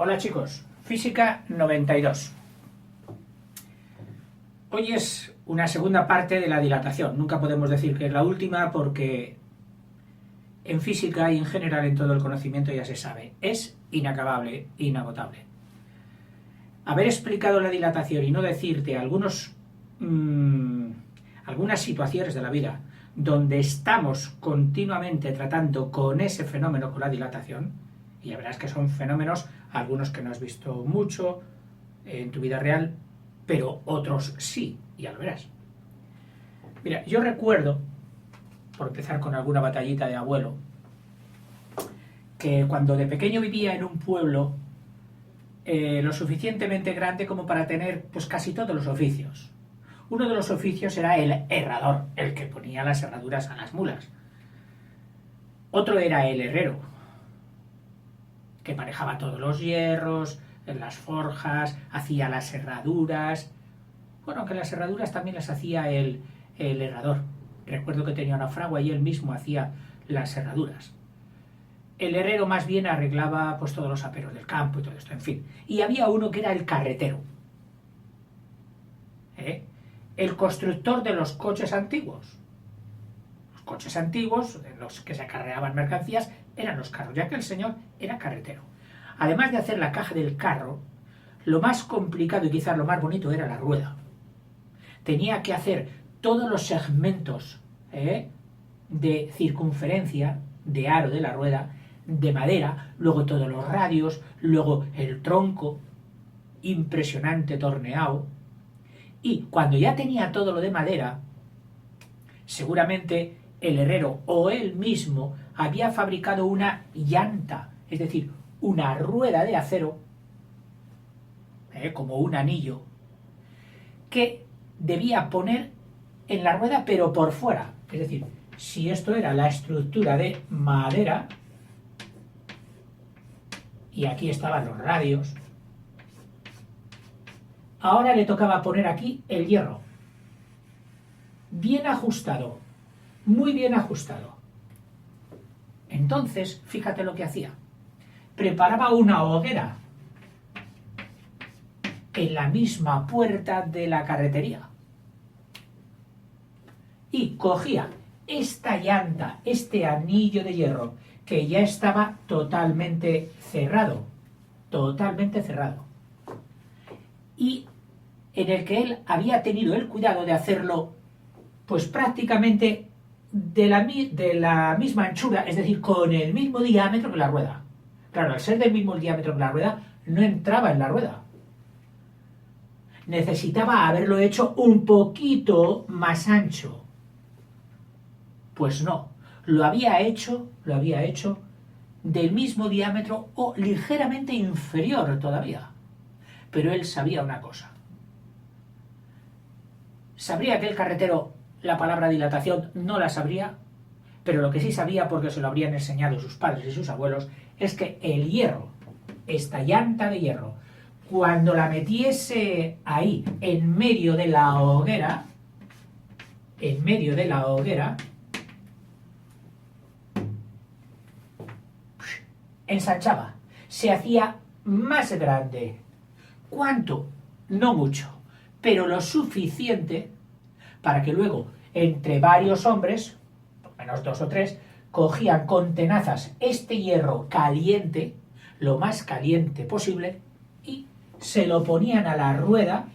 Hola chicos, Física 92. Hoy es una segunda parte de la dilatación. Nunca podemos decir que es la última porque en física y en general en todo el conocimiento ya se sabe. Es inacabable, inagotable. Haber explicado la dilatación y no decirte algunas situaciones de la vida donde estamos continuamente tratando con ese fenómeno, con la dilatación, y ya verás que son fenómenos, algunos que no has visto mucho en tu vida real, pero otros sí, ya lo verás. Mira, yo recuerdo, por empezar con alguna batallita de abuelo, que cuando de pequeño vivía en un pueblo lo suficientemente grande como para tener pues casi todos los oficios. Uno de los oficios era el herrador, el que ponía las herraduras a las mulas. Otro era el herrero, que manejaba todos los hierros, en las forjas, hacía las herraduras. Bueno, que las herraduras también las hacía el herrador. Recuerdo que tenía una fragua y él mismo hacía las herraduras. El herrero más bien arreglaba pues todos los aperos del campo y todo esto, en fin. Y había uno que era el carretero. El constructor de los coches antiguos. Los coches antiguos, en los que se acarreaban mercancías, eran los carros, ya que el señor era carretero. Además de hacer la caja del carro, lo más complicado y quizás lo más bonito era la rueda. Tenía que hacer todos los segmentos de circunferencia, de aro de la rueda, de madera, luego todos los radios, luego el tronco, impresionante torneado. Y cuando ya tenía todo lo de madera, seguramente el herrero o él mismo había fabricado una llanta, es decir, una rueda de acero, como un anillo, que debía poner en la rueda pero por fuera. Es decir, si esto era la estructura de madera, y aquí estaban los radios, ahora le tocaba poner aquí el hierro, bien ajustado, muy bien ajustado. Entonces, fíjate lo que hacía. Preparaba una hoguera en la misma puerta de la carretería y cogía esta llanta, este anillo de hierro, que ya estaba totalmente cerrado, y en el que él había tenido el cuidado de hacerlo pues prácticamente de la misma anchura, es decir, con el mismo diámetro que la rueda. Claro, al ser del mismo diámetro que la rueda, no entraba en la rueda. Necesitaba haberlo hecho un poquito más ancho. Pues no, lo había hecho del mismo diámetro o ligeramente inferior todavía. Pero él sabía una cosa. ¿Sabría que el carretero la palabra dilatación no la sabría? Pero lo que sí sabía, porque se lo habrían enseñado sus padres y sus abuelos, es que el hierro, esta llanta de hierro, cuando la metiese ahí, en medio de la hoguera, ensanchaba, se hacía más grande. ¿Cuánto? No mucho, pero lo suficiente para que luego, entre varios hombres, por menos 2 o 3, cogían con tenazas este hierro caliente, lo más caliente posible, y se lo ponían a la rueda,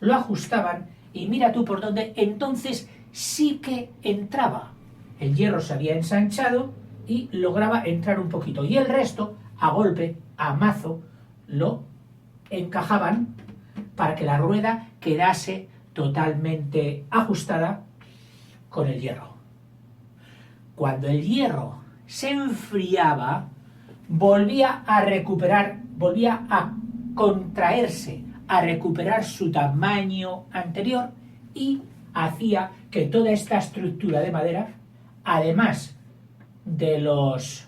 lo ajustaban, y mira tú por dónde, entonces sí que entraba. El hierro se había ensanchado y lograba entrar un poquito, y el resto, a golpe, a mazo, lo encajaban para que la rueda quedase totalmente ajustada con el hierro. Cuando el hierro se enfriaba, volvía a recuperar, volvía a contraerse, a recuperar su tamaño anterior y hacía que toda esta estructura de madera, además de los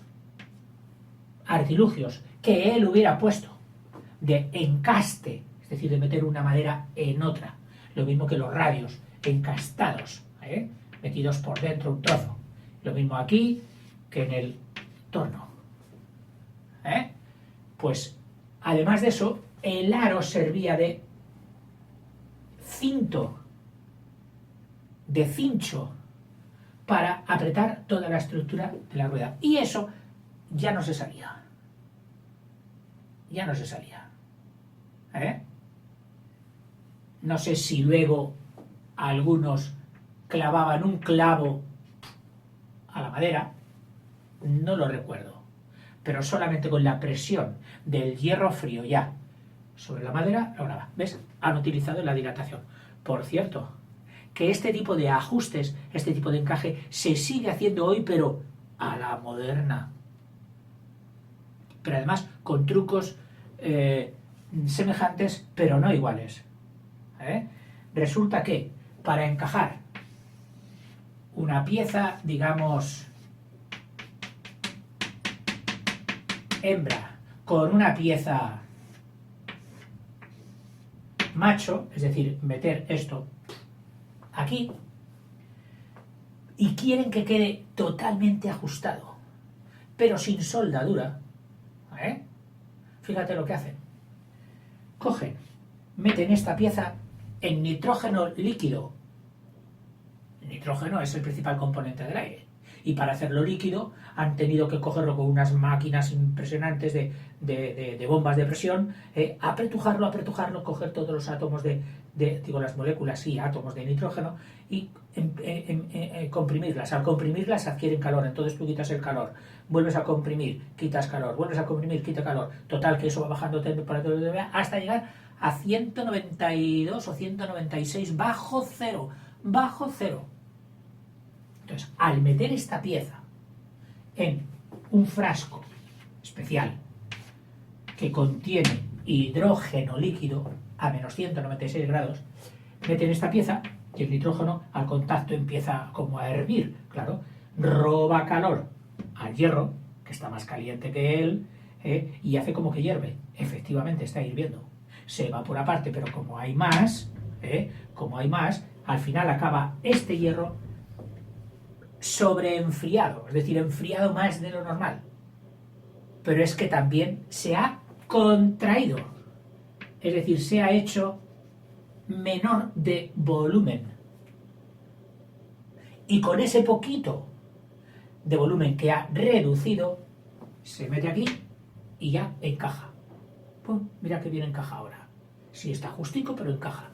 artilugios que él hubiera puesto de encaste, es decir, de meter una madera en otra, lo mismo que los radios encastados, metidos por dentro un trozo, lo mismo aquí que en el torno, pues Además de eso, el aro servía de cinto, de cincho, para apretar toda la estructura de la rueda. Y eso ya no se salía. Ya no se salía. No sé si luego algunos clavaban un clavo a la madera, no lo recuerdo, pero solamente con la presión del hierro frío ya sobre la madera lograba. ¿Ves? Han utilizado la dilatación. Por cierto, que este tipo de ajustes, este tipo de encaje se sigue haciendo hoy, pero a la moderna. Pero además con trucos semejantes, pero no iguales. Resulta que para encajar una pieza, digamos, hembra con una pieza macho, es decir, meter esto aquí, y quieren que quede totalmente ajustado, pero sin soldadura, fíjate lo que hacen. Cogen, meten esta pieza en nitrógeno líquido. El nitrógeno es el principal componente del aire. Y para hacerlo líquido han tenido que cogerlo con unas máquinas impresionantes de bombas de presión, apretujarlo, coger todos los átomos las moléculas y átomos de nitrógeno y comprimirlas. Al comprimirlas adquieren calor, entonces tú quitas el calor, vuelves a comprimir, quitas calor, vuelves a comprimir, quita calor. Total, que eso va bajando temperatura hasta llegar a 192 o 196 bajo cero. Entonces, al meter esta pieza en un frasco especial que contiene hidrógeno líquido a menos 196 grados, meten esta pieza y el nitrógeno al contacto empieza como a hervir, claro, roba calor al hierro, que está más caliente que él, y hace como que hierve. Efectivamente está hirviendo. Se evapora aparte, pero como hay más, al final acaba este hierro sobreenfriado, es decir, enfriado más de lo normal. Pero es que también se ha contraído, es decir, se ha hecho menor de volumen. Y con ese poquito de volumen que ha reducido, se mete aquí y ya encaja. Pum, mira que bien encaja ahora. Sí, está justico, pero encaja.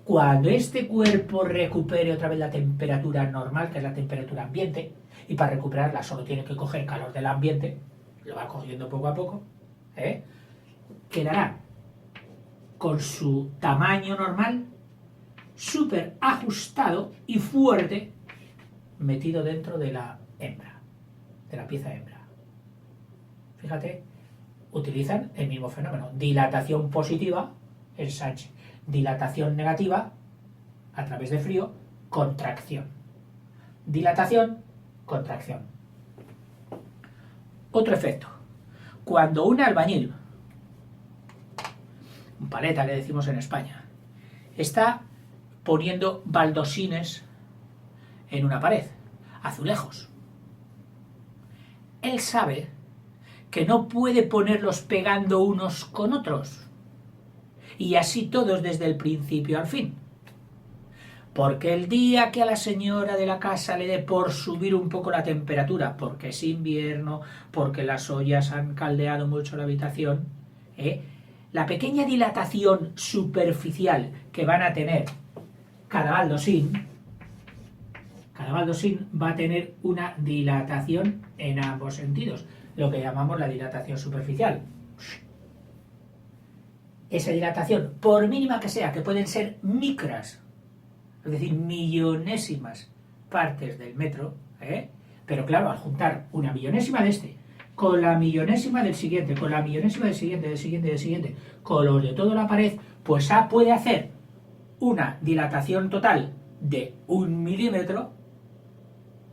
Cuando este cuerpo recupere otra vez la temperatura normal, que es la temperatura ambiente, y para recuperarla solo tiene que coger calor del ambiente, lo va cogiendo poco a poco, quedará con su tamaño normal, súper ajustado y fuerte, metido dentro de la hembra, de la pieza hembra. Fíjate, utilizan el mismo fenómeno. Dilatación positiva, ensanche. Dilatación negativa, a través de frío, contracción. Dilatación, contracción. Otro efecto. Cuando un albañil, un paleta le decimos en España, está poniendo baldosines en una pared, azulejos, él sabe que no puede ponerlos pegando unos con otros, y así todos desde el principio al fin. Porque el día que a la señora de la casa le dé por subir un poco la temperatura, porque es invierno, porque las ollas han caldeado mucho la habitación, la pequeña dilatación superficial que van a tener cada baldosín va a tener una dilatación en ambos sentidos, lo que llamamos la dilatación superficial. Esa dilatación, por mínima que sea, que pueden ser micras, es decir, millonésimas partes del metro, pero claro, al juntar una millonésima de este, con la millonésima del siguiente, con la millonésima del siguiente, con los de toda la pared, pues puede hacer una dilatación total de 1 milímetro,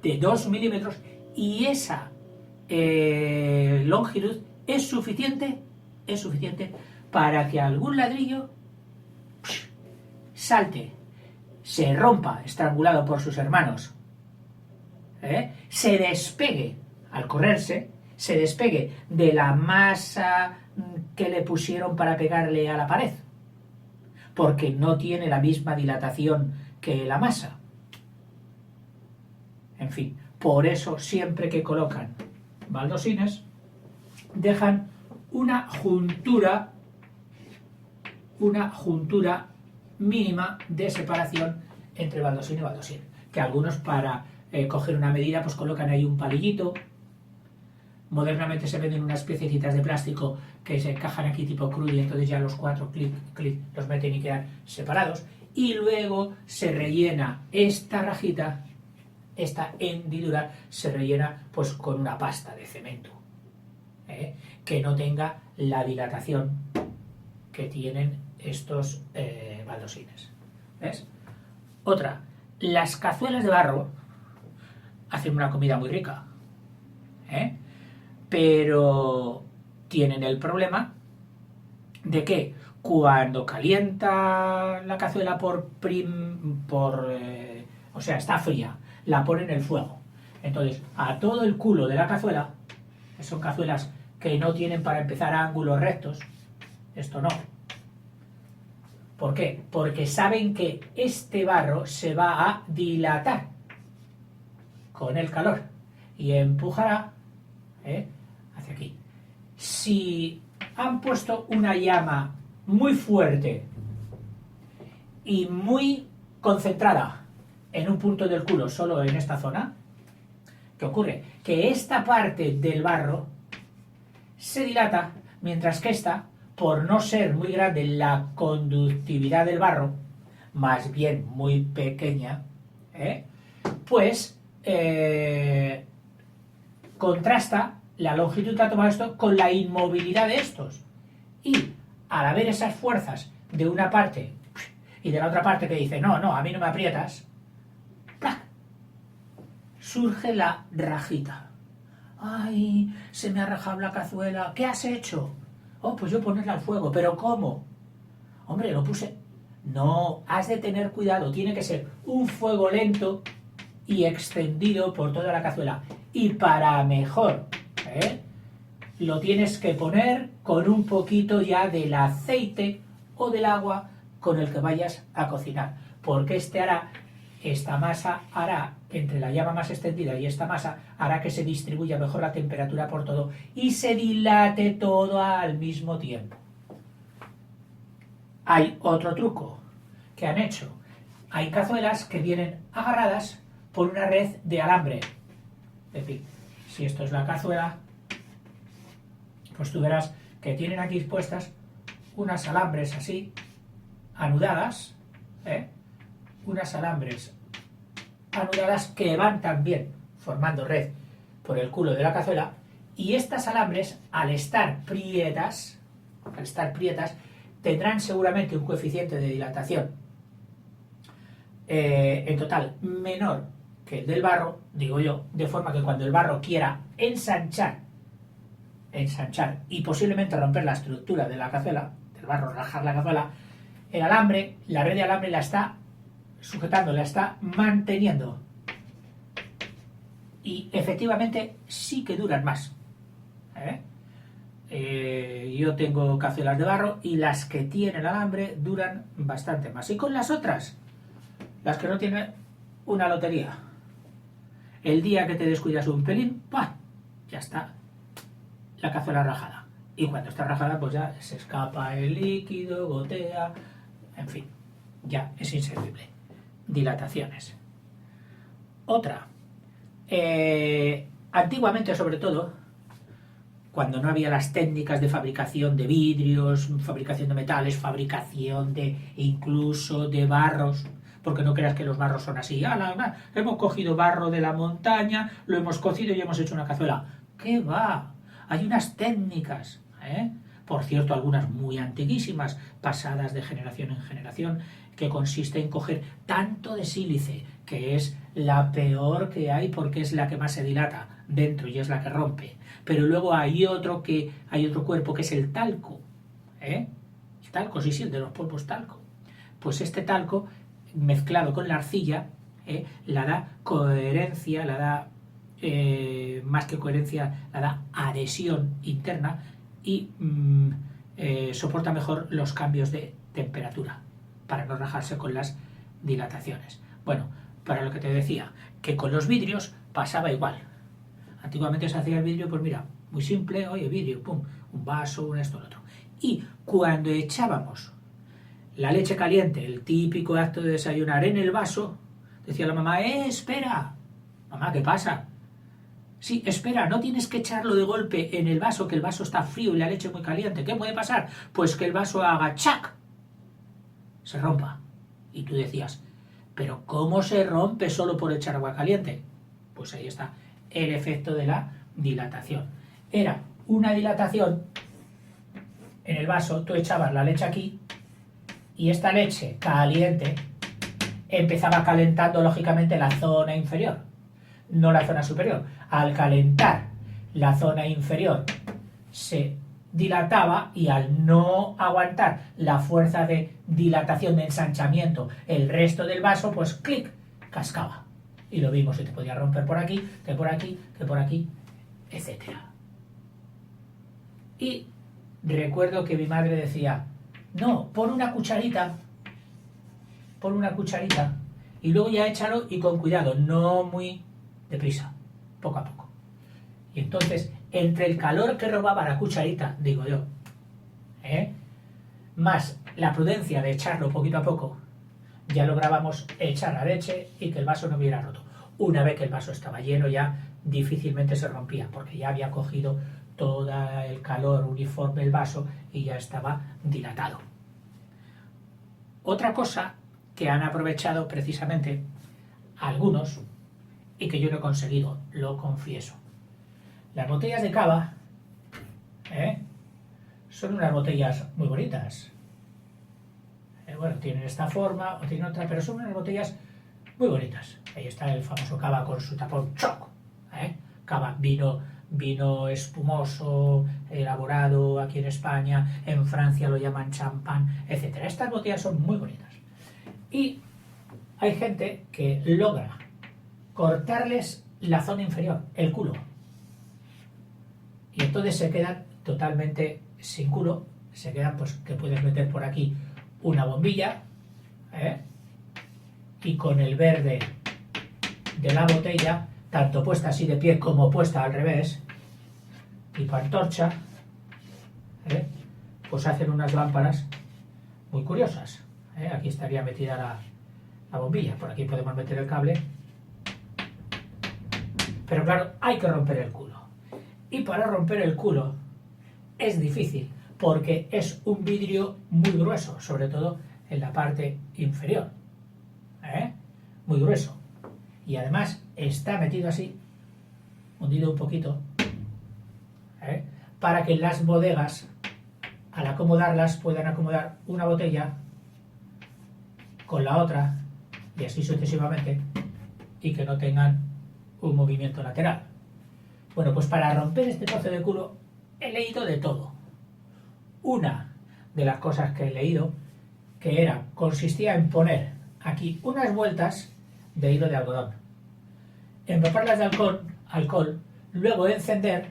de 2 milímetros, y esa longitud es suficiente para que algún ladrillo salte, se rompa, estrangulado por sus hermanos, se despegue, al correrse, se despegue de la masa que le pusieron para pegarle a la pared, porque no tiene la misma dilatación que la masa. En fin, por eso siempre que colocan baldosines dejan una juntura mínima de separación entre baldosín y baldosín, que algunos para coger una medida pues colocan ahí un palillito. Modernamente se venden unas piececitas de plástico que se encajan aquí tipo crudo y entonces ya los 4 clic los meten y quedan separados, y luego se rellena esta rajita, esta hendidura se rellena pues con una pasta de cemento, que no tenga la dilatación que tienen estos baldosines. ¿Ves? Otra, las cazuelas de barro hacen una comida muy rica, pero tienen el problema de que cuando calienta la cazuela o sea, está fría, la pone en el fuego. Entonces, a todo el culo de la cazuela, que son cazuelas que no tienen para empezar ángulos rectos, esto no. ¿Por qué? Porque saben que este barro se va a dilatar con el calor y empujará hacia aquí. Si han puesto una llama muy fuerte y muy concentrada en un punto del culo, solo en esta zona, ¿qué ocurre? Que esta parte del barro se dilata, mientras que esta, por no ser muy grande la conductividad del barro, más bien muy pequeña, pues contrasta la longitud que ha tomado esto con la inmovilidad de estos. Y al haber esas fuerzas de una parte y de la otra parte que dice, no, a mí no me aprietas, ¡plac!, surge la rajita. ¡Ay, se me ha rajado la cazuela! ¿Qué has hecho? Oh, pues yo ponerla al fuego. ¿Pero cómo? Hombre, lo puse. No, has de tener cuidado. Tiene que ser un fuego lento y extendido por toda la cazuela. Y para mejor, lo tienes que poner con un poquito ya del aceite o del agua con el que vayas a cocinar. Porque esta masa hará, entre la llama más extendida y esta masa, hará que se distribuya mejor la temperatura por todo y se dilate todo al mismo tiempo. Hay otro truco que han hecho. Hay cazuelas que vienen agarradas por una red de alambre. Es decir, si esto es la cazuela, pues tú verás que tienen aquí puestas unas alambres así, anudadas, unas alambres anudadas que van también formando red por el culo de la cazuela, y estas alambres, al estar prietas, tendrán seguramente un coeficiente de dilatación en total menor que el del barro, digo yo, de forma que cuando el barro quiera ensanchar y posiblemente romper la estructura de la cazuela, del barro, rajar la cazuela, el alambre, la red de alambre la está sujetando, la está manteniendo, y efectivamente sí que duran más. Yo tengo cazuelas de barro y las que tienen alambre duran bastante más. Y con las otras, las que no tienen, una lotería. El día que te descuidas un pelín, ¡pah!, ya está la cazuela rajada. Y cuando está rajada, pues ya se escapa el líquido, gotea, en fin, ya es inservible. Dilataciones. Otra. Antiguamente, sobre todo, cuando no había las técnicas de fabricación de vidrios, fabricación de metales, fabricación de incluso de barros, porque no creas que los barros son así. Hemos cogido barro de la montaña, lo hemos cocido y hemos hecho una cazuela. ¿Qué va? Hay unas técnicas, por cierto, algunas muy antiguísimas, pasadas de generación en generación, que consiste en coger tanto de sílice, que es la peor que hay porque es la que más se dilata dentro y es la que rompe. Pero luego hay otro cuerpo que es el talco. El talco, sí, el de los polvos talco. Pues este talco, mezclado con la arcilla, la da coherencia, la da, más que coherencia, la da adhesión interna y soporta mejor los cambios de temperatura para no rajarse con las dilataciones. Bueno, para lo que te decía, que con los vidrios pasaba igual. Antiguamente se hacía el vidrio, pues mira, muy simple, oye, vidrio, pum, un vaso, un esto, lo otro. Y cuando echábamos la leche caliente, el típico acto de desayunar en el vaso, decía la mamá, espera. Mamá, ¿qué pasa? Sí, espera, no tienes que echarlo de golpe en el vaso, que el vaso está frío y la leche muy caliente. ¿Qué puede pasar? Pues que el vaso haga chac, se rompa. Y tú decías, ¿pero cómo se rompe solo por echar agua caliente? Pues ahí está el efecto de la dilatación. Era una dilatación en el vaso, tú echabas la leche aquí y esta leche caliente empezaba calentando lógicamente la zona inferior, no la zona superior. Al calentar la zona inferior se dilataba y al no aguantar la fuerza de dilatación, de ensanchamiento, el resto del vaso, pues clic, cascaba. Y lo vimos, se te podía romper por aquí, que por aquí, que por aquí, etc. Y recuerdo que mi madre decía, no, pon una cucharita, y luego ya échalo y con cuidado, no muy deprisa, poco a poco. Y entonces, entre el calor que robaba la cucharita, digo yo, más la prudencia de echarlo poquito a poco, ya lográbamos echar la leche y que el vaso no hubiera roto. Una vez que el vaso estaba lleno ya difícilmente se rompía, porque ya había cogido todo el calor uniforme del vaso y ya estaba dilatado. Otra cosa que han aprovechado precisamente algunos y que yo no he conseguido, lo confieso. Las botellas de cava son unas botellas muy bonitas. Bueno, tienen esta forma o tienen otra, pero son unas botellas muy bonitas. Ahí está el famoso cava con su tapón choc. Cava, vino espumoso, elaborado aquí en España, en Francia lo llaman champán, etc. Estas botellas son muy bonitas. Y hay gente que logra cortarles la zona inferior, el culo. Y entonces se quedan totalmente sin culo, se quedan pues que puedes meter por aquí una bombilla, y con el verde de la botella, tanto puesta así de pie como puesta al revés, tipo antorcha, pues hacen unas lámparas muy curiosas. Aquí estaría metida la bombilla, por aquí podemos meter el cable, pero claro, hay que romper el culo. Y para romper el culo es difícil, porque es un vidrio muy grueso, sobre todo en la parte inferior, muy grueso, y además está metido así, hundido un poquito, para que las bodegas, al acomodarlas, puedan acomodar una botella con la otra, y así sucesivamente, y que no tengan un movimiento lateral. Bueno, pues para romper este trozo de culo he leído de todo. Una de las cosas que he leído consistía en poner aquí unas vueltas de hilo de algodón, empaparlas de alcohol, luego encender,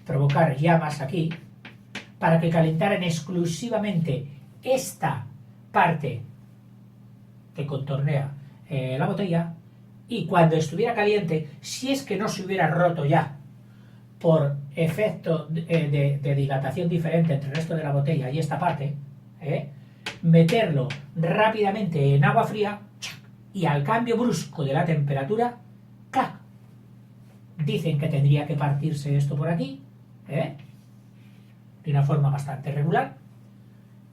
provocar llamas aquí, para que calentaran exclusivamente esta parte que contornea la botella, y cuando estuviera caliente, si es que no se hubiera roto ya por efecto de dilatación diferente entre el resto de la botella y esta parte, meterlo rápidamente en agua fría y al cambio brusco de la temperatura, ¡clac! Dicen que tendría que partirse esto por aquí, de una forma bastante regular,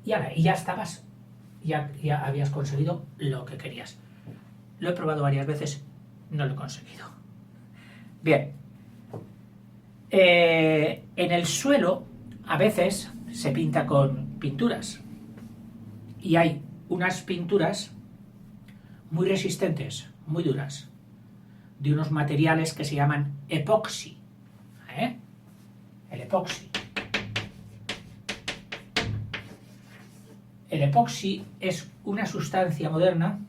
y ya estabas, ya habías conseguido lo que querías. Lo he probado varias veces, no lo he conseguido. Bien. En el suelo a veces se pinta con pinturas. Y hay unas pinturas muy resistentes, muy duras, de unos materiales que se llaman epoxi. El epoxi. El epoxi es una sustancia moderna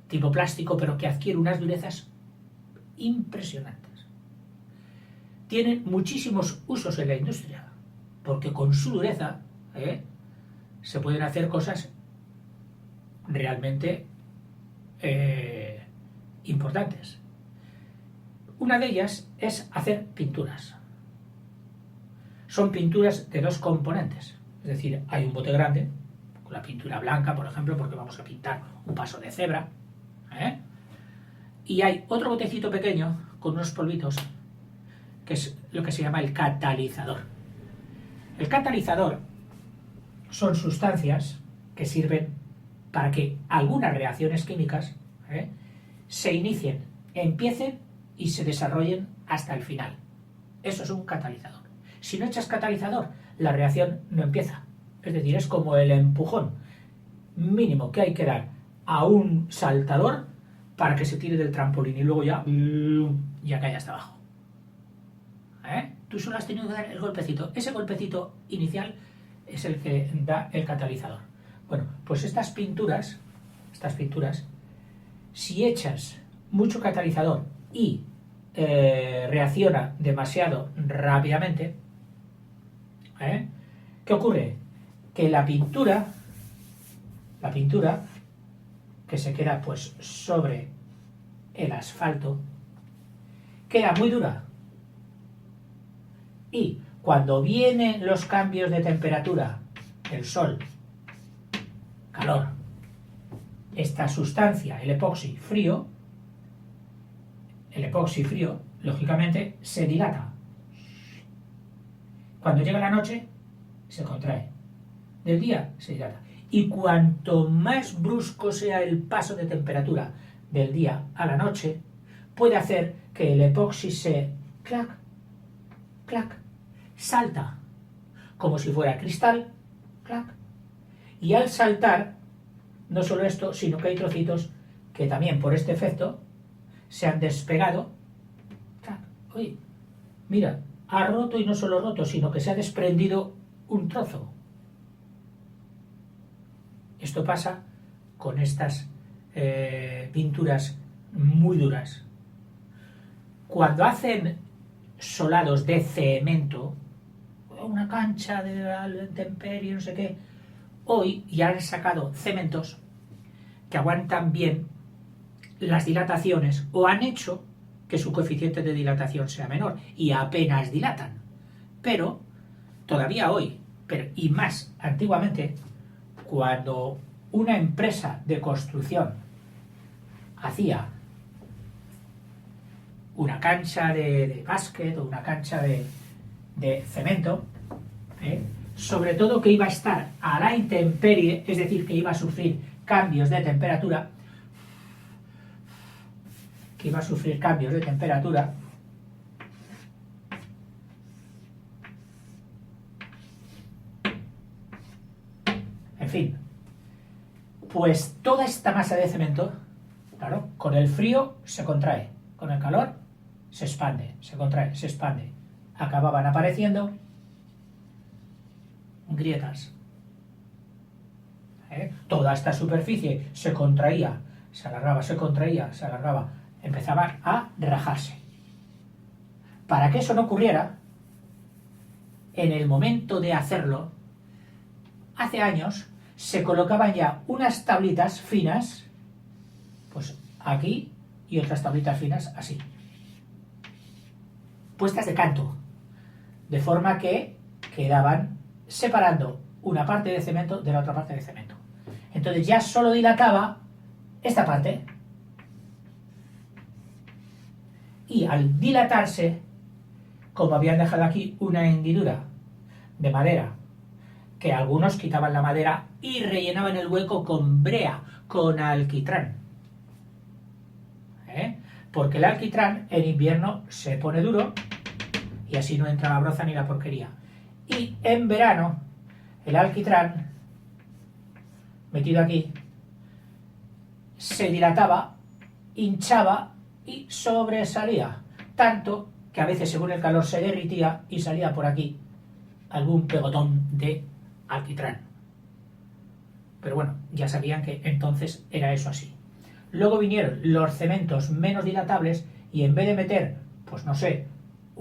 tipo plástico, pero que adquiere unas durezas impresionantes. Tienen muchísimos usos en la industria. porque con su dureza se pueden hacer cosas realmente importantes. Una de ellas es hacer pinturas. Son pinturas de dos componentes, es decir, hay un bote grande, con la pintura blanca, por ejemplo, porque vamos a pintar un paso de cebra, y hay otro botecito pequeño con unos polvitos, que es lo que se llama el catalizador. El catalizador son sustancias que sirven para que algunas reacciones químicas se inicien, empiecen y se desarrollen hasta el final. Eso es un catalizador. Si no echas catalizador, la reacción no empieza. Es decir, es como el empujón mínimo que hay que dar a un saltador para que se tire del trampolín y luego ya cae hasta abajo. Tú solo has tenido que dar el golpecito. Ese golpecito inicial es el que da el catalizador. Bueno, pues estas pinturas, si echas mucho catalizador y reacciona demasiado rápidamente, ¿qué ocurre? Que la pintura que se queda pues sobre el asfalto queda muy dura, y cuando vienen los cambios de temperatura, el sol, calor, esta sustancia, el epoxi frío, lógicamente se dilata. Cuando llega la noche se contrae, del día se dilata, y cuanto más brusco sea el paso de temperatura del día a la noche, puede hacer que el epoxi se clac, clac, salta como si fuera cristal, clac, y al saltar, no solo esto, sino que hay trocitos que también por este efecto se han despegado, clac. Oye, mira, ha roto, y no solo roto, sino que se ha desprendido un trozo. Esto pasa con estas pinturas muy duras. Cuando hacen solados de cemento, una cancha de intemperie, no sé qué, hoy ya han sacado cementos que aguantan bien las dilataciones, o han hecho que su coeficiente de dilatación sea menor y apenas dilatan. Pero todavía hoy, y más antiguamente, cuando una empresa de construcción hacía una cancha de básquet o una cancha de cemento, sobre todo que iba a estar a la intemperie, es decir, que iba a sufrir cambios de temperatura, en fin, pues toda esta masa de cemento, claro, con el frío se contrae, con el calor se expande, se contrae, se expande. Acababan apareciendo grietas. Toda esta superficie se contraía, se alargaba, se contraía, se alargaba, empezaba a rajarse. Para que eso no ocurriera, en el momento de hacerlo, hace años, se colocaban ya unas tablitas finas, pues aquí, y otras tablitas finas así, puestas de canto, de forma que quedaban separando una parte de cemento de la otra parte de cemento. Entonces ya solo dilataba esta parte, y al dilatarse, como habían dejado aquí una hendidura de madera, que algunos quitaban la madera y rellenaban el hueco con brea, con alquitrán. Porque el alquitrán en invierno se pone duro y así no entra la broza ni la porquería. Y en verano el alquitrán, metido aquí, se dilataba, hinchaba y sobresalía, tanto que a veces según el calor se derritía y salía por aquí algún pegotón de alquitrán. Pero bueno, ya sabían que entonces era eso así. Luego vinieron los cementos menos dilatables, y en vez de meter, pues no sé,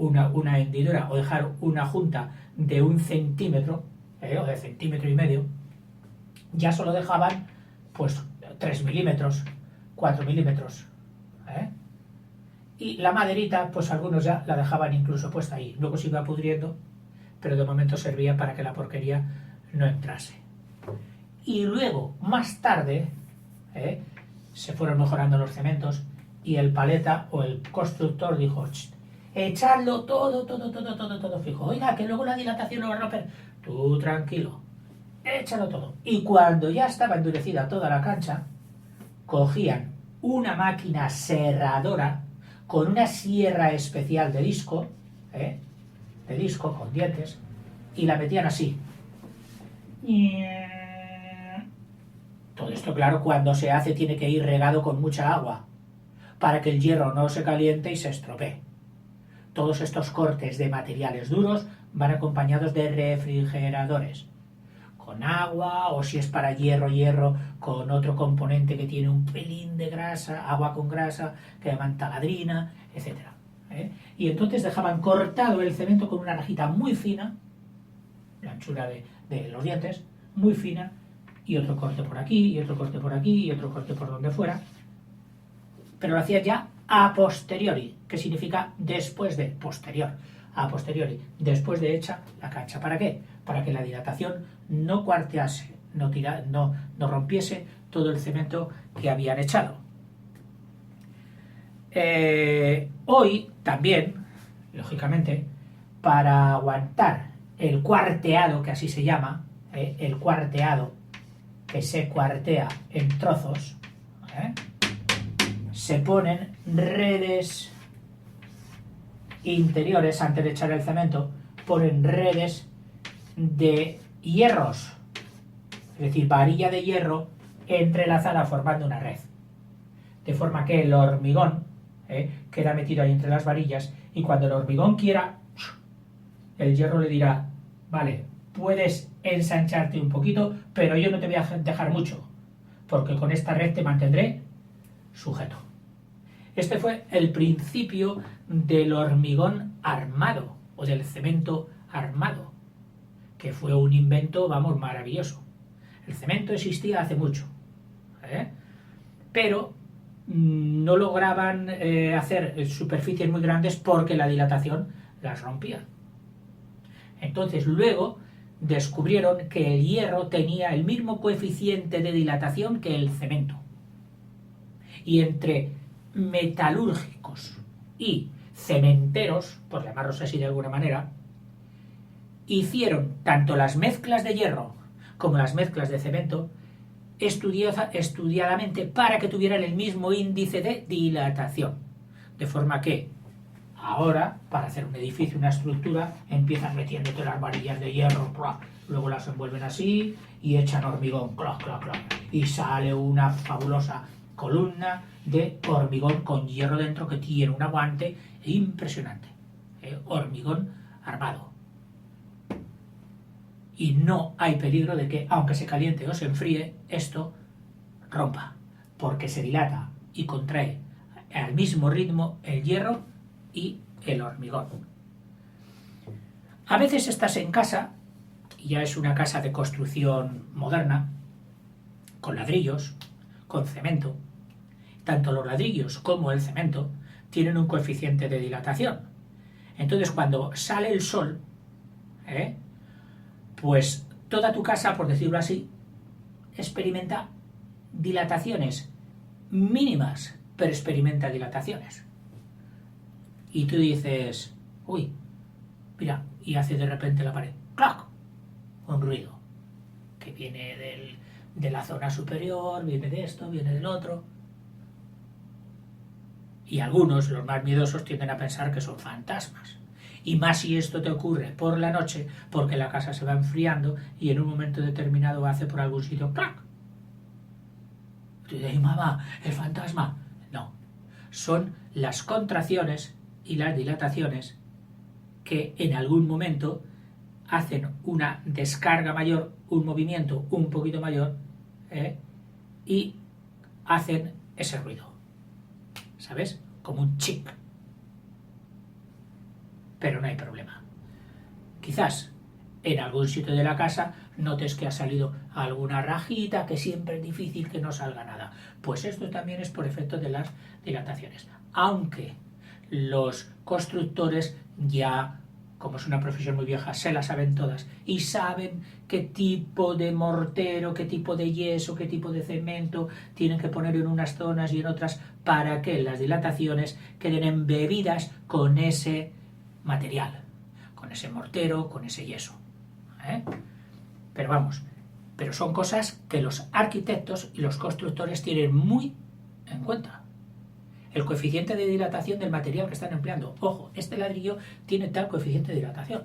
una hendidura o dejar una junta de 1 centímetro o de 1,5 centímetros, ya solo dejaban pues 3 milímetros, 4 milímetros. Y la maderita, pues algunos ya la dejaban incluso puesta ahí. Luego se iba pudriendo, pero de momento servía para que la porquería no entrase. Y luego, más tarde, se fueron mejorando los cementos y el paleta o el constructor dijo: echadlo todo fijo. Oiga, que luego la dilatación lo va a romper. Tú tranquilo, échalo todo. Y cuando ya estaba endurecida toda la cancha, cogían una máquina serradora con una sierra especial de disco con dientes, y la metían así. Todo esto, claro, cuando se hace tiene que ir regado con mucha agua para que el hierro no se caliente y se estropee. Todos estos cortes de materiales duros van acompañados de refrigeradores, con agua, o si es para hierro, con otro componente que tiene un pelín de grasa, agua con grasa, que llaman taladrina, etc. Y entonces dejaban cortado el cemento con una rajita muy fina, la anchura de los dientes, muy fina, y otro corte por aquí, y otro corte por aquí, y otro corte por donde fuera. Pero lo hacía ya a posteriori, que significa después de, posterior, a posteriori, después de hecha la cancha. ¿Para qué? Para que la dilatación no cuartease, no rompiese todo el cemento que habían echado. Hoy también, lógicamente, para aguantar el cuarteado, que así se llama, el cuarteado, que se cuartea en trozos, se ponen redes interiores. Antes de echar el cemento, ponen redes de hierros, es decir, varilla de hierro entrelazada formando una red, de forma que el hormigón queda metido ahí entre las varillas, y cuando el hormigón quiera, el hierro le dirá: vale, puedes ensancharte un poquito, pero yo no te voy a dejar mucho, porque con esta red te mantendré sujeto. Este fue el principio del hormigón armado, o del cemento armado, que fue un invento, vamos, maravilloso. El cemento existía hace mucho, pero no lograban hacer superficies muy grandes porque la dilatación las rompía. Entonces luego descubrieron que el hierro tenía el mismo coeficiente de dilatación que el cemento. Y entre metalúrgicos y cementeros, por llamarlos así de alguna manera, hicieron tanto las mezclas de hierro como las mezclas de cemento estudiadamente para que tuvieran el mismo índice de dilatación. De forma que ahora, para hacer un edificio, una estructura, empiezan metiéndote las varillas de hierro, luego las envuelven así y echan hormigón, y sale una fabulosa columna de hormigón con hierro dentro que tiene un aguante impresionante. Hormigón armado. Y no hay peligro de que, aunque se caliente o se enfríe, esto rompa, porque se dilata y contrae al mismo ritmo el hierro y el hormigón. A veces estás en casa, y ya es una casa de construcción moderna, con ladrillos, con cemento. Tanto los ladrillos como el cemento tienen un coeficiente de dilatación. Entonces, cuando sale el sol, pues toda tu casa, por decirlo así, experimenta dilataciones mínimas, pero experimenta dilataciones. Y tú dices: uy, mira, y hace de repente la pared ¡clac! Un ruido que viene de la zona superior, viene de esto, viene del otro. Y algunos, los más miedosos, tienden a pensar que son fantasmas. Y más si esto te ocurre por la noche, porque la casa se va enfriando y en un momento determinado hace por algún sitio ¡clac! Tú dices: mamá, el fantasma. No, son las contracciones y las dilataciones que en algún momento hacen una descarga mayor, un movimiento un poquito mayor, y hacen ese ruido, ¿sabes? Como un chic. pero no hay problema. Quizás en algún sitio de la casa notes que ha salido alguna rajita, que siempre es difícil que no salga nada. Pues esto también es por efecto de las dilataciones. Aunque los constructores ya, como es una profesión muy vieja, se la saben todas y saben qué tipo de mortero, qué tipo de yeso, qué tipo de cemento tienen que poner en unas zonas y en otras para que las dilataciones queden embebidas con ese material, con ese mortero, con ese yeso. Pero vamos, pero son cosas que los arquitectos y los constructores tienen muy en cuenta. El coeficiente de dilatación del material que están empleando. Ojo, este ladrillo tiene tal coeficiente de dilatación.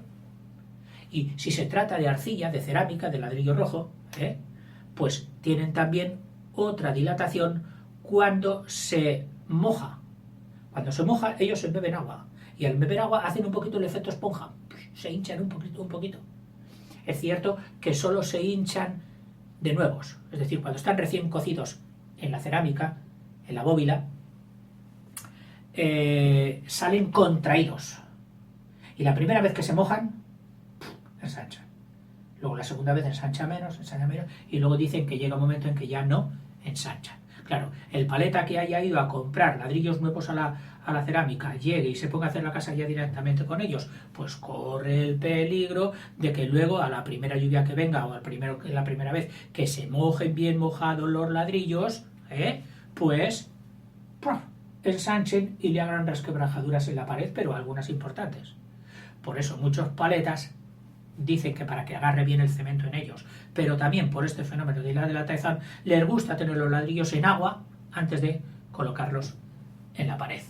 Y si se trata de arcilla, de cerámica, de ladrillo rojo, pues tienen también otra dilatación cuando se moja. Cuando se moja, ellos beben agua. Y al beber agua hacen un poquito el efecto esponja. Se hinchan un poquito. Es cierto que solo se hinchan de nuevos. Es decir, cuando están recién cocidos en la cerámica, en la bóvila, salen contraídos. Y la primera vez que se mojan, ensanchan. Luego la segunda vez ensancha menos, y luego dicen que llega un momento en que ya no ensanchan. Claro, el paleta que haya ido a comprar ladrillos nuevos a la cerámica, llegue y se ponga a hacer la casa ya directamente con ellos, pues corre el peligro de que luego a la primera lluvia que venga o la primera vez que se mojen bien mojados los ladrillos, pues ensanchen y le hagan resquebrajaduras en la pared, pero algunas importantes. Por eso muchos paletas dicen que para que agarre bien el cemento en ellos, pero también por este fenómeno de la dilatación les gusta tener los ladrillos en agua antes de colocarlos en la pared.